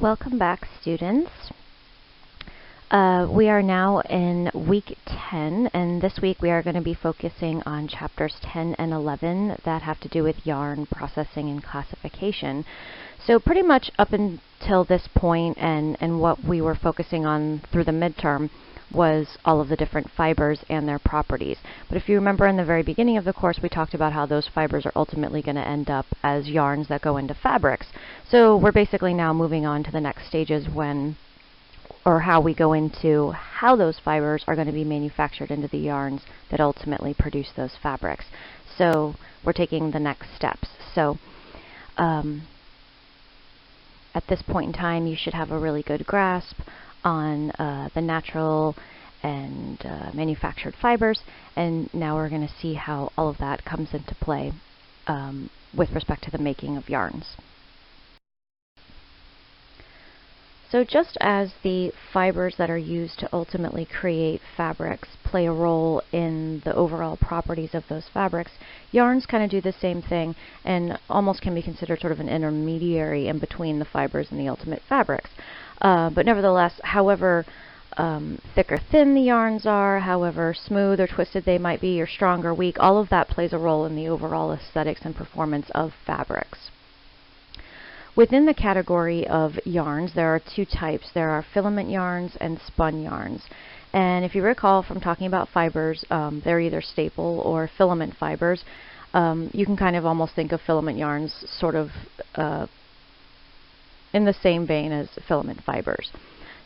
Welcome back, students. We are now in week 10, and this week we are going to be focusing on chapters 10 and 11 that have to do with yarn processing and classification. So pretty much up until this point and what we were focusing on through the midterm was all of the different fibers and their properties. But if you remember in the very beginning of the course, we talked about how those fibers are ultimately going to end up as yarns that go into fabrics. So we're basically now moving on to the next stages how we go into how those fibers are going to be manufactured into the yarns that ultimately produce those fabrics. So we're taking the next steps. So at this point in time, you should have a really good grasp on the natural and manufactured fibers, and now we're going to see how all of that comes into play with respect to the making of yarns. So just as the fibers that are used to ultimately create fabrics play a role in the overall properties of those fabrics, yarns kind of do the same thing and almost can be considered sort of an intermediary in between the fibers and the ultimate fabrics. But nevertheless, however thick or thin the yarns are, however smooth or twisted they might be, or strong or weak, all of that plays a role in the overall aesthetics and performance of fabrics. Within the category of yarns, there are two types. There are filament yarns and spun yarns. And if you recall from talking about fibers, they're either staple or filament fibers. You can kind of almost think of filament yarns sort of in the same vein as filament fibers.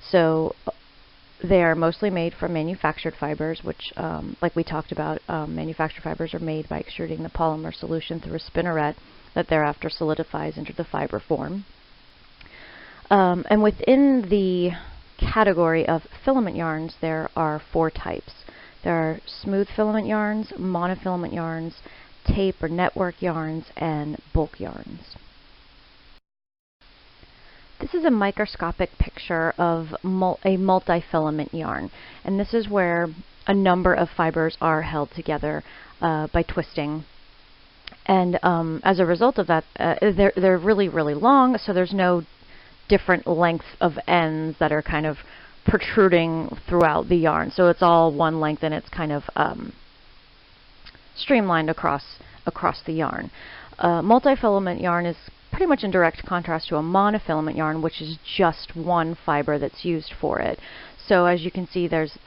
So they are mostly made from manufactured fibers, which, like we talked about, manufactured fibers are made by extruding the polymer solution through a spinneret that thereafter solidifies into the fiber form. And within the category of filament yarns, there are four types. There are smooth filament yarns, monofilament yarns, tape or network yarns, and bulk yarns. This is a microscopic picture of a multi-filament yarn, and this is where a number of fibers are held together by twisting. And as a result of that, they're really, really long, so there's no different length of ends that are kind of protruding throughout the yarn. So it's all one length, and it's kind of streamlined across the yarn. Multi-filament yarn is pretty much in direct contrast to a monofilament yarn, which is just one fiber that's used for it. So as you can see, there's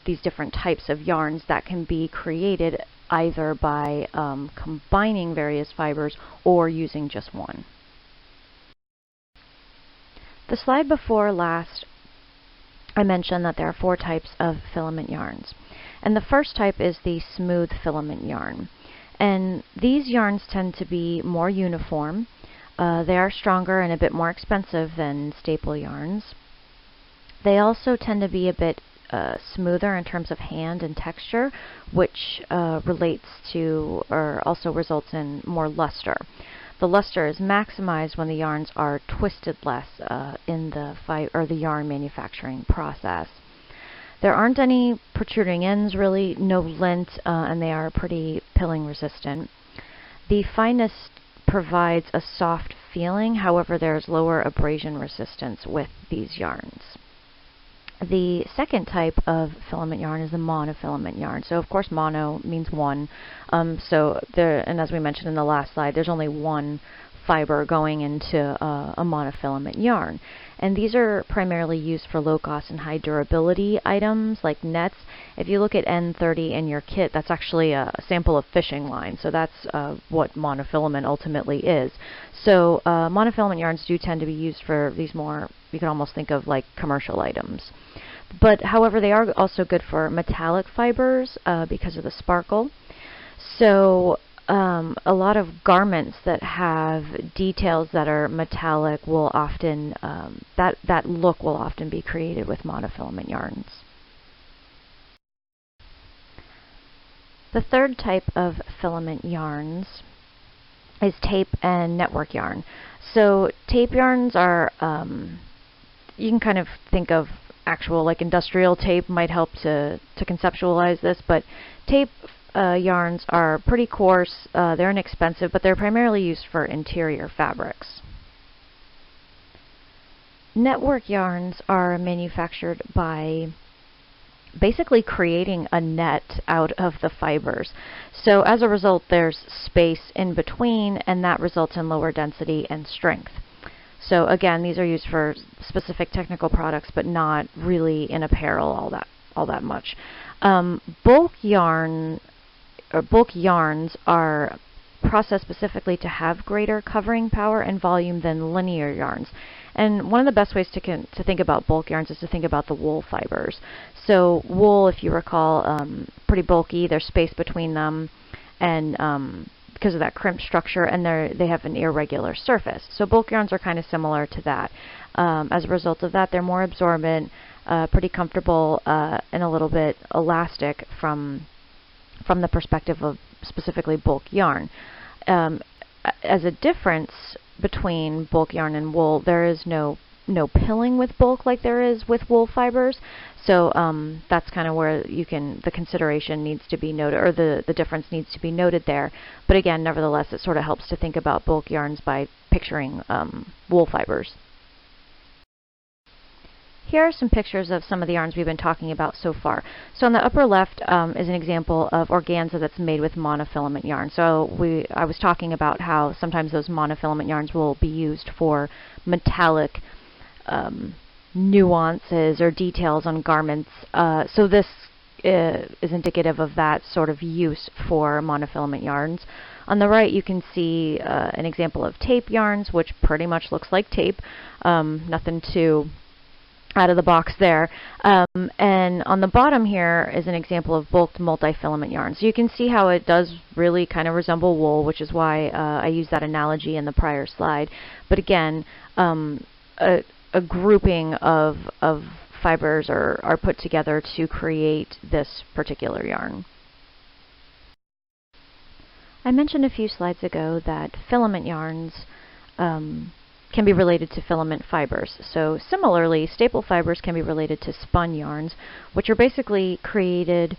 these different types of yarns that can be created either by combining various fibers or using just one. The slide before last, I mentioned that there are four types of filament yarns. And the first type is the smooth filament yarn. And these yarns tend to be more uniform. They are stronger and a bit more expensive than staple yarns. They also tend to be a bit smoother in terms of hand and texture, which relates to or also results in more luster. The luster is maximized when the yarns are twisted less in the yarn manufacturing process. There aren't any protruding ends, really, no lint, and they are pretty pilling resistant. The fineness provides a soft feeling, however there's lower abrasion resistance with these yarns. The second type of filament yarn is the monofilament yarn. So of course mono means one. And as we mentioned in the last slide, there's only one fiber going into a monofilament yarn. And these are primarily used for low cost and high durability items like nets. If you look at N30 in your kit, that's actually a sample of fishing line. So that's what monofilament ultimately is. So monofilament yarns do tend to be used for these more, you can almost think of like commercial items. But however, they are also good for metallic fibers because of the sparkle. So a lot of garments that have details that are metallic will often, that look will often be created with monofilament yarns. The third type of filament yarns is tape and network yarn. So tape yarns are, you can kind of think of actual like industrial tape might help to conceptualize this, but tape yarns are pretty coarse, they're inexpensive, but they're primarily used for interior fabrics. network yarns are manufactured by basically creating a net out of the fibers. So as a result, there's space in between, and that results in lower density and strength. So again, these are used for specific technical products, but not really in apparel all that much. Bulk yarns are processed specifically to have greater covering power and volume than linear yarns. And one of the best ways to think about bulk yarns is to think about the wool fibers. So wool, if you recall, pretty bulky. There's space between them, and because of that crimp structure, and they have an irregular surface. So bulk yarns are kind of similar to that. As a result of that, they're more absorbent, pretty comfortable, and a little bit elastic from the perspective of specifically bulk yarn. As a difference between bulk yarn and wool, there is no pilling with bulk like there is with wool fibers. So that's kind of where the consideration needs to be noted, or the difference needs to be noted there. But again, nevertheless, it sort of helps to think about bulk yarns by picturing wool fibers. Here are some pictures of some of the yarns we've been talking about so far. So on the upper left is an example of organza that's made with monofilament yarn. So I was talking about how sometimes those monofilament yarns will be used for metallic nuances or details on garments. So this is indicative of that sort of use for monofilament yarns. On the right, you can see an example of tape yarns, which pretty much looks like tape. Nothing too out of the box there. And on the bottom here is an example of bulked multi-filament yarn. So you can see how it does really kind of resemble wool, which is why I used that analogy in the prior slide. But again, a grouping of fibers are put together to create this particular yarn. I mentioned a few slides ago that filament yarns can be related to filament fibers. So similarly, staple fibers can be related to spun yarns, which are basically created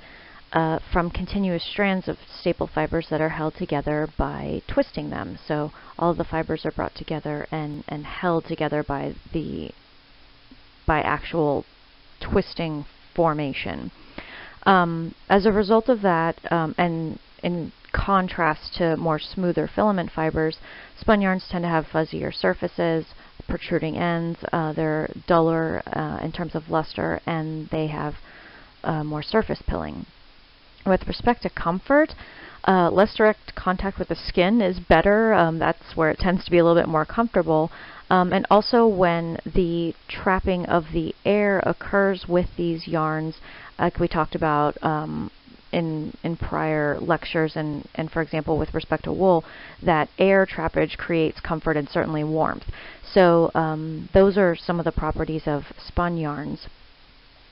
from continuous strands of staple fibers that are held together by twisting them. So all of the fibers are brought together and held together by actual twisting formation. As a result of that, and in contrast to more smoother filament fibers, spun yarns tend to have fuzzier surfaces, protruding ends, they're duller in terms of luster, and they have more surface pilling. With respect to comfort, less direct contact with the skin is better. That's where it tends to be a little bit more comfortable. And also when the trapping of the air occurs with these yarns, like we talked about in prior lectures, and for example with respect to wool, that air trappage creates comfort and certainly warmth. So those are some of the properties of spun yarns.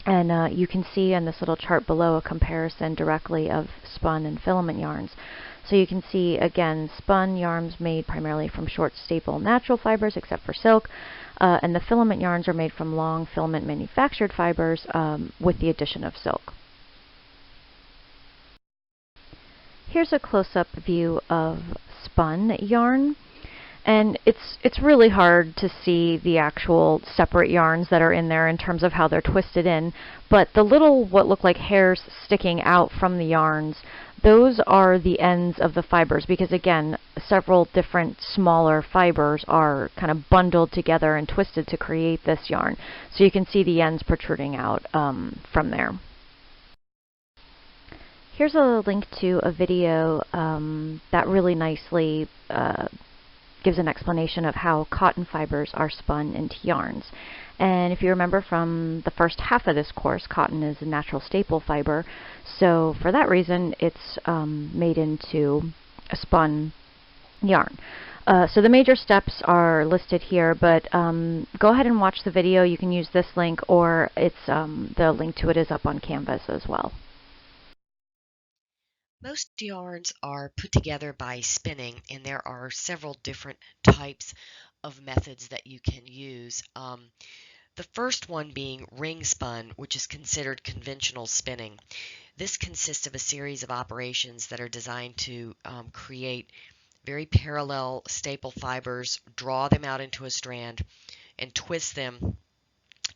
And you can see in this little chart below a comparison directly of spun and filament yarns. So you can see, again, spun yarns made primarily from short staple natural fibers except for silk, and the filament yarns are made from long filament manufactured fibers with the addition of silk. Here's a close-up view of spun yarn. And it's really hard to see the actual separate yarns that are in there in terms of how they're twisted in, but the little what look like hairs sticking out from the yarns, those are the ends of the fibers, because again, several different smaller fibers are kind of bundled together and twisted to create this yarn. So you can see the ends protruding out from there. Here's a link to a video that really nicely gives an explanation of how cotton fibers are spun into yarns. And if you remember from the first half of this course, cotton is a natural staple fiber, so for that reason it's made into a spun yarn. So the major steps are listed here, but go ahead and watch the video. You can use this link, or it's the link to it is up on Canvas as well. Most yarns are put together by spinning, and there are several different types of methods that you can use. The first one being ring spun, which is considered conventional spinning. This consists of a series of operations that are designed to create very parallel staple fibers, draw them out into a strand, and twist them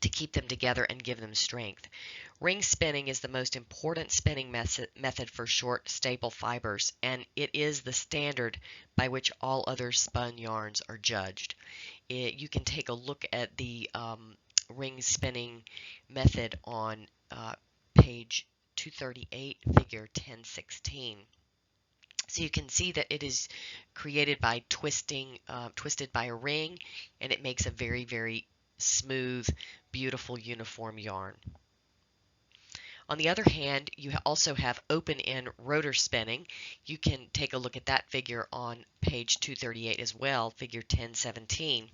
to keep them together and give them strength. Ring spinning is the most important spinning method for short, staple fibers, and it is the standard by which all other spun yarns are judged. You can take a look at the ring spinning method on page 238, figure 1016. So you can see that it is created by twisted by a ring, and it makes a very, very smooth, beautiful, uniform yarn. On the other hand, you also have open-end rotor spinning. You can take a look at that figure on page 238 as well, figure 1017.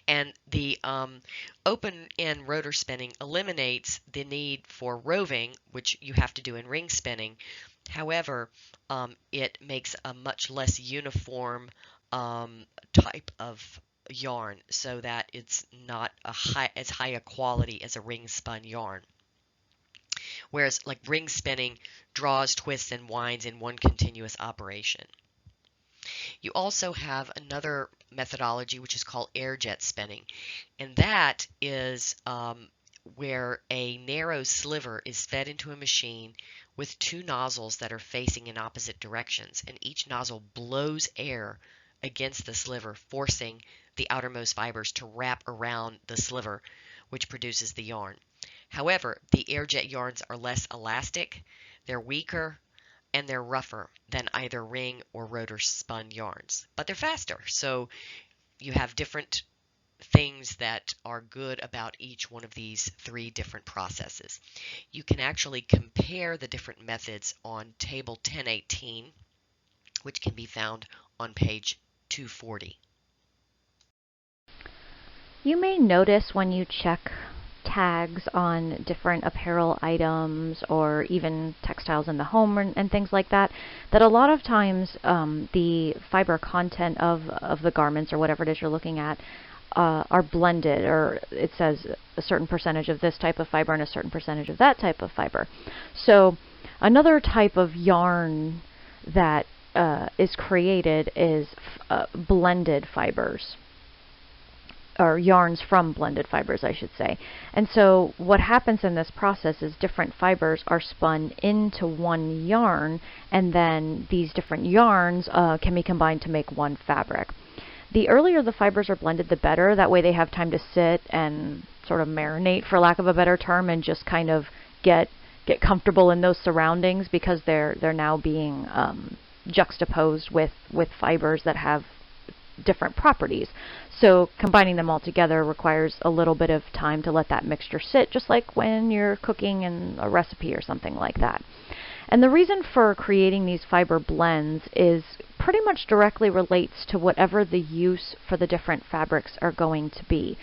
And the open-end rotor spinning eliminates the need for roving, which you have to do in ring spinning. However, it makes a much less uniform type of yarn, so that it's not as high a quality as a ring spun yarn. Whereas like ring spinning draws, twists, and winds in one continuous operation. You also have another methodology which is called air jet spinning, and that is where a narrow sliver is fed into a machine with two nozzles that are facing in opposite directions, and each nozzle blows air against the sliver, forcing the outermost fibers to wrap around the sliver, which produces the yarn. However, the air jet yarns are less elastic, they're weaker, and they're rougher than either ring or rotor spun yarns, but they're faster. So you have different things that are good about each one of these three different processes. You can actually compare the different methods on table 1018, which can be found on page 240. You may notice when you check tags on different apparel items or even textiles in the home and things like that, that a lot of times the fiber content of the garments or whatever it is you're looking at are blended, or it says a certain percentage of this type of fiber and a certain percentage of that type of fiber. So another type of yarn that is created is blended fibers, or yarns from blended fibers, I should say. And so what happens in this process is different fibers are spun into one yarn, and then these different yarns can be combined to make one fabric. The earlier the fibers are blended, the better. That way they have time to sit and sort of marinate, for lack of a better term, and just kind of get comfortable in those surroundings, because they're now being juxtaposed with fibers that have different properties. So combining them all together requires a little bit of time to let that mixture sit, just like when you're cooking in a recipe or something like that. And the reason for creating these fiber blends is pretty much directly relates to whatever the use for the different fabrics are going to be.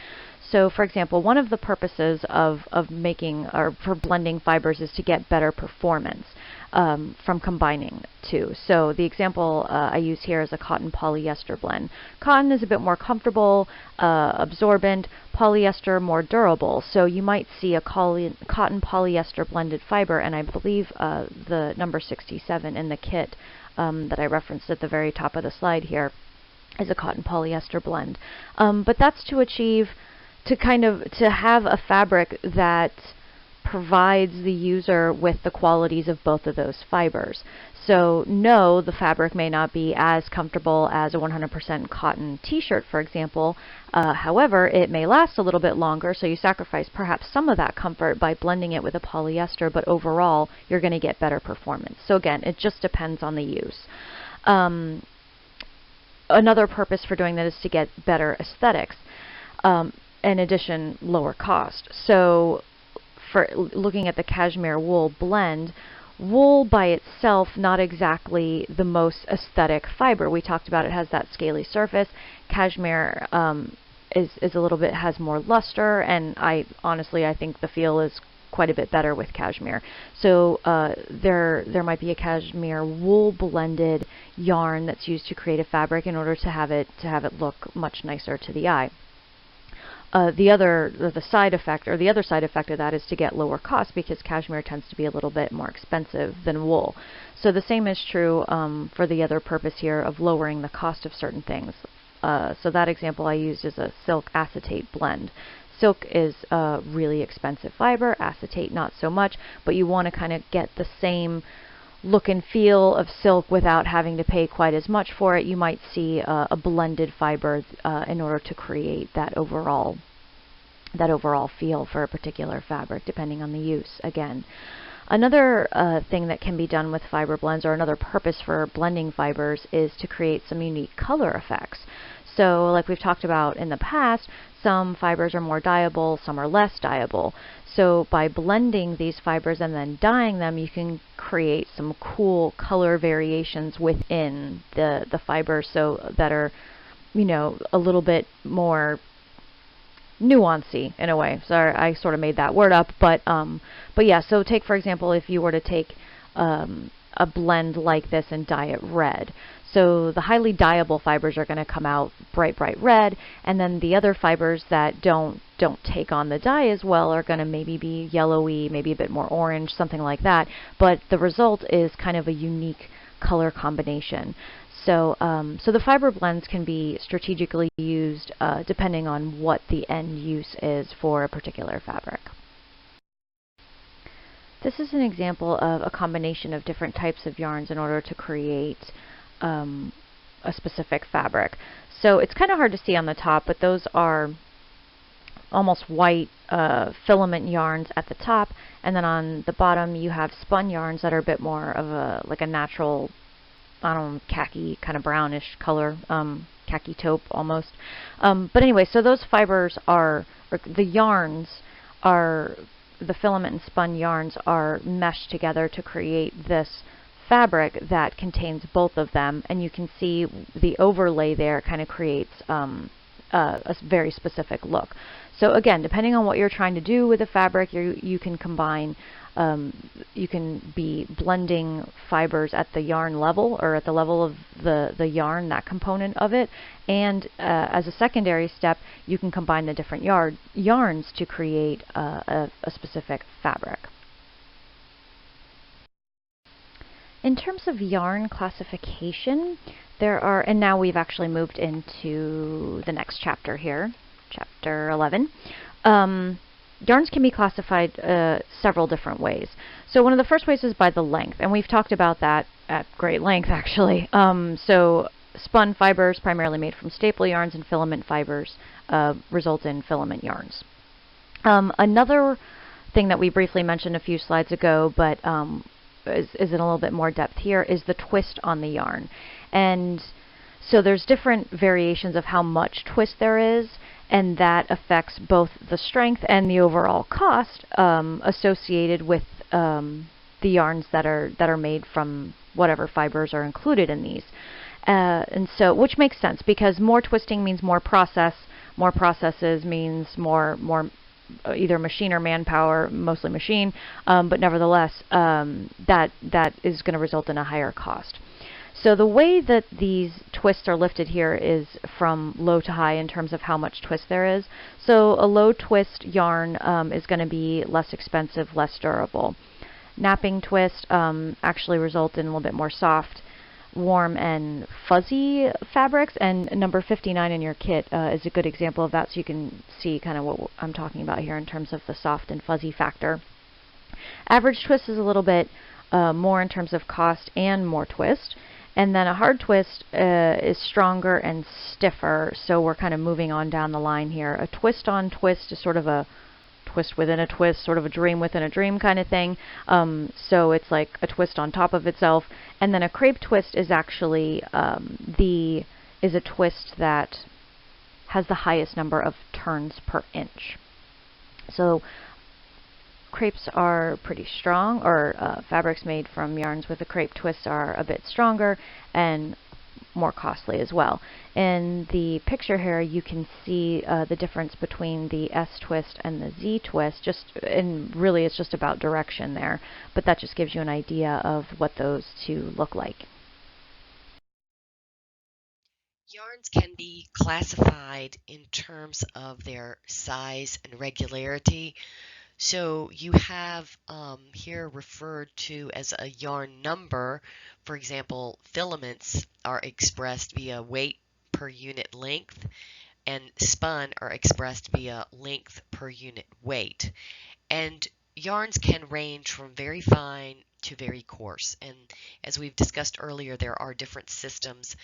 So for example, one of the purposes of making or for blending fibers is to get better performance from combining two. So the example I use here is a cotton polyester blend. Cotton is a bit more comfortable, absorbent, polyester more durable. So you might see a cotton polyester blended fiber, and I believe the number 67 in the kit that I referenced at the very top of the slide here is a cotton polyester blend. But that's to achieve to have a fabric that provides the user with the qualities of both of those fibers. So no, the fabric may not be as comfortable as a 100% cotton t-shirt, for example. However, it may last a little bit longer, so you sacrifice perhaps some of that comfort by blending it with a polyester, but overall you're going to get better performance. So again, it just depends on the use. Another purpose for doing that is to get better aesthetics. In addition, lower cost. So for looking at the cashmere wool blend, wool by itself, not exactly the most aesthetic fiber. We talked about it has that scaly surface. Cashmere is a little bit, has more luster, and I think the feel is quite a bit better with cashmere. So there might be a cashmere wool blended yarn that's used to create a fabric in order to have it look much nicer to the eye. The other side effect of that is to get lower cost, because cashmere tends to be a little bit more expensive than wool. So the same is true for the other purpose here of lowering the cost of certain things. So that example I used is a silk acetate blend. silk is a really expensive fiber, acetate not so much, but you want to kind of get the same look and feel of silk without having to pay quite as much for it. You might see a blended fiber in order to create that overall feel for a particular fabric, depending on the use. Again, another thing that can be done with fiber blends, or another purpose for blending fibers, is to create some unique color effects. So like we've talked about in the past, some fibers are more dyeable, some are less dyeable. So by blending these fibers and then dyeing them, you can create some cool color variations within the fibers, so that are, a little bit more nuancy in a way. Sorry, I sort of made that word up, but yeah. So take, for example, if you were to take a blend like this and dye it red. So the highly dyeable fibers are going to come out bright red, and then the other fibers that don't take on the dye as well are going to maybe be yellowy, maybe a bit more orange, something like that. But the result is kind of a unique color combination. So, so the fiber blends can be strategically used depending on what the end use is for a particular fabric. This is an example of a combination of different types of yarns in order to create a specific fabric. So it's kind of hard to see on the top, but those are almost white filament yarns at the top, and then on the bottom you have spun yarns that are a bit more of like a natural, I don't know, khaki, kind of brownish color, khaki taupe almost. But anyway, so those fibers or the yarns are, the filament and spun yarns are meshed together to create this fabric that contains both of them, and you can see the overlay there kind of creates a very specific look. So again, depending on what you're trying to do with the fabric, you can combine, you can be blending fibers at the yarn level, or at the level of the yarn, that component of it, and as a secondary step, you can combine the different yarns to create a specific fabric. In terms of yarn classification, there are, and now we've actually moved into the next chapter here, chapter 11. Yarns can be classified several different ways. So one of the first ways is by the length, and we've talked about that at great length actually. So spun fibers, primarily made from staple yarns, and filament fibers result in filament yarns. Another thing that we briefly mentioned a few slides ago, but is in a little bit more depth here, is the twist on the yarn. And so there's different variations of how much twist there is, and that affects both the strength and the overall cost associated with the yarns that are made from whatever fibers are included in these. And so, which makes sense, because more twisting means more process. More processes means more either machine or manpower, mostly machine, but nevertheless, that is going to result in a higher cost. So the way that these twists are lifted here is from low to high in terms of how much twist there is. So a low twist yarn is going to be less expensive, less durable. Napping twist actually result in a little bit more soft, warm, and fuzzy fabrics, and number 59 in your kit is a good example of that, so you can see kind of what I'm talking about here in terms of the soft and fuzzy factor. Average twist is a little bit more in terms of cost and more twist, and then a hard twist is stronger and stiffer, so we're kind of moving on down the line here. A twist on twist is sort of a twist within a twist, sort of a dream within a dream kind of thing. So it's like a twist on top of itself. And then a crepe twist is actually is a twist that has the highest number of turns per inch. So crepes are pretty strong, or fabrics made from yarns with a crepe twist are a bit stronger and more costly as well. In the picture here, you can see the difference between the S twist and the Z twist, and really it's just about direction there, but that just gives you an idea of what those two look like. Yarns can be classified in terms of their size and regularity. So you have here referred to as a yarn number. For example, filaments are expressed via weight per unit length, and spun are expressed via length per unit weight. And yarns can range from very fine to very coarse. And as we've discussed earlier, there are different systems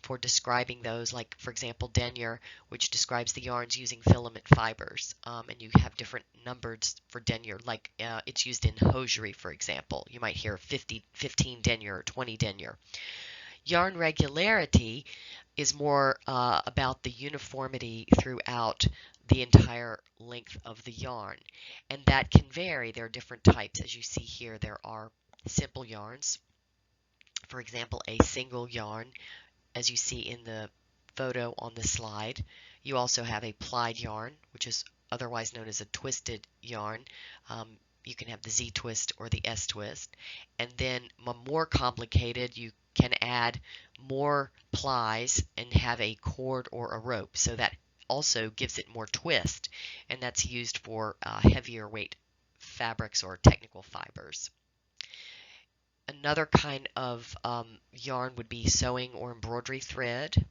for describing those, like, for example, denier, which describes the yarns using filament fibers. And you have different numbers for denier, like it's used in hosiery, for example. You might hear 15 denier or 20 denier. Yarn regularity is more about the uniformity throughout the entire length of the yarn, and that can vary. There are different types. As you see here, there are simple yarns, for example, a single yarn, as you see in the photo on the slide. You also have a plied yarn, which is otherwise known as a twisted yarn. You can have the Z twist or the S twist. And then more complicated, you can add more plies and have a cord or a rope. So that also gives it more twist, and that's used for heavier weight fabrics or technical fibers. Another kind of yarn would be sewing or embroidery thread,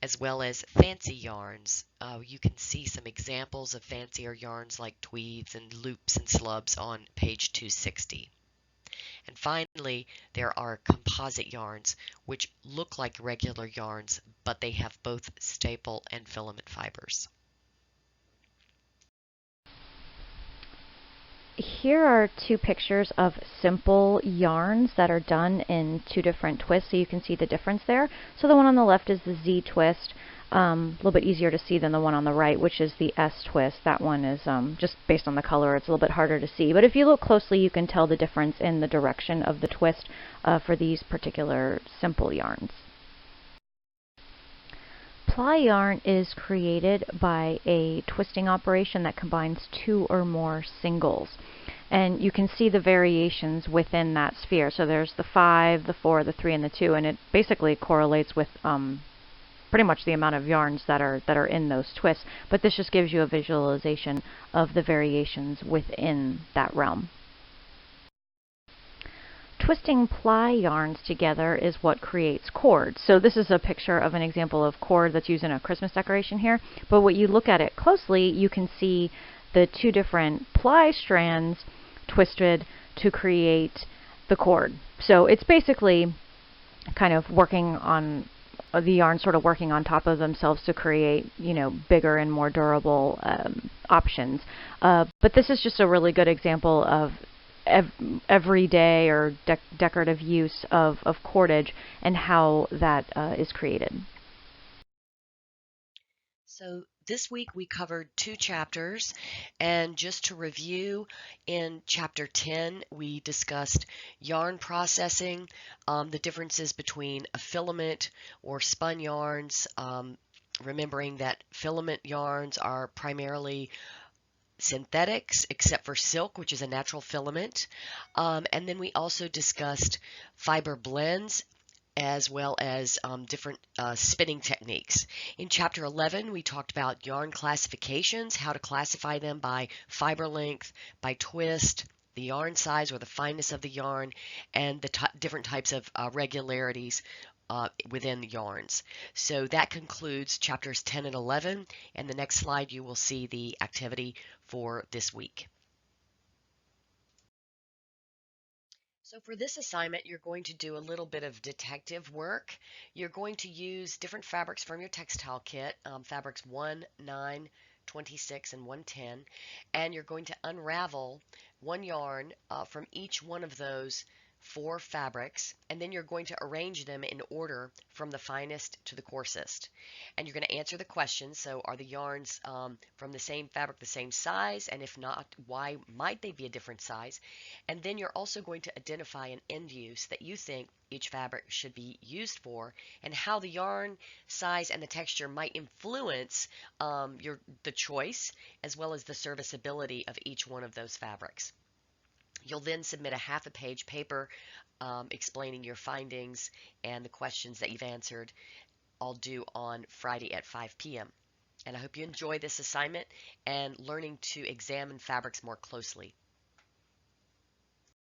as well as fancy yarns. You can see some examples of fancier yarns like tweeds and loops and slubs on page 260. And finally, there are composite yarns, which look like regular yarns, but they have both staple and filament fibers. Here are two pictures of simple yarns that are done in two different twists, so you can see the difference there. So the one on the left is the Z twist, a little bit easier to see than the one on the right, which is the S twist. That one is just based on the color, it's a little bit harder to see. But if you look closely, you can tell the difference in the direction of the twist for these particular simple yarns. Ply yarn is created by a twisting operation that combines two or more singles. And you can see the variations within that sphere. So there's the 5, the 4, the 3, and the 2, and it basically correlates with pretty much the amount of yarns that are in those twists. But this just gives you a visualization of the variations within that realm. Twisting ply yarns together is what creates cord. So this is a picture of an example of cord that's used in a Christmas decoration here. But when you look at it closely, you can see the two different ply strands twisted to create the cord. So it's basically kind of working on the yarn sort of working on top of themselves to create, bigger and more durable options. But this is just a really good example of everyday or decorative use of cordage and how that is created. So this week we covered 2 chapters, and just to review, in chapter 10 we discussed yarn processing, the differences between a filament or spun yarns, remembering that filament yarns are primarily synthetics except for silk, which is a natural filament. And then we also discussed fiber blends as well as different spinning techniques. In chapter 11, we talked about yarn classifications, how to classify them by fiber length, by twist, the yarn size or the fineness of the yarn, and the different types of regularities within yarns. So that concludes chapters 10 and 11, and the next slide you will see the activity for this week. So for this assignment, you're going to do a little bit of detective work. You're going to use different fabrics from your textile kit, fabrics 1, 9, 26, and 110, and you're going to unravel one yarn from each one of those 4 fabrics, and then you're going to arrange them in order from the finest to the coarsest. And you're going to answer the question, so are the yarns from the same fabric the same size, and if not, why might they be a different size? And then you're also going to identify an end use that you think each fabric should be used for, and how the yarn size and the texture might influence the choice as well as the serviceability of each one of those fabrics. You'll then submit a half a page paper explaining your findings and the questions that you've answered, all due on Friday at 5 p.m. And I hope you enjoy this assignment and learning to examine fabrics more closely.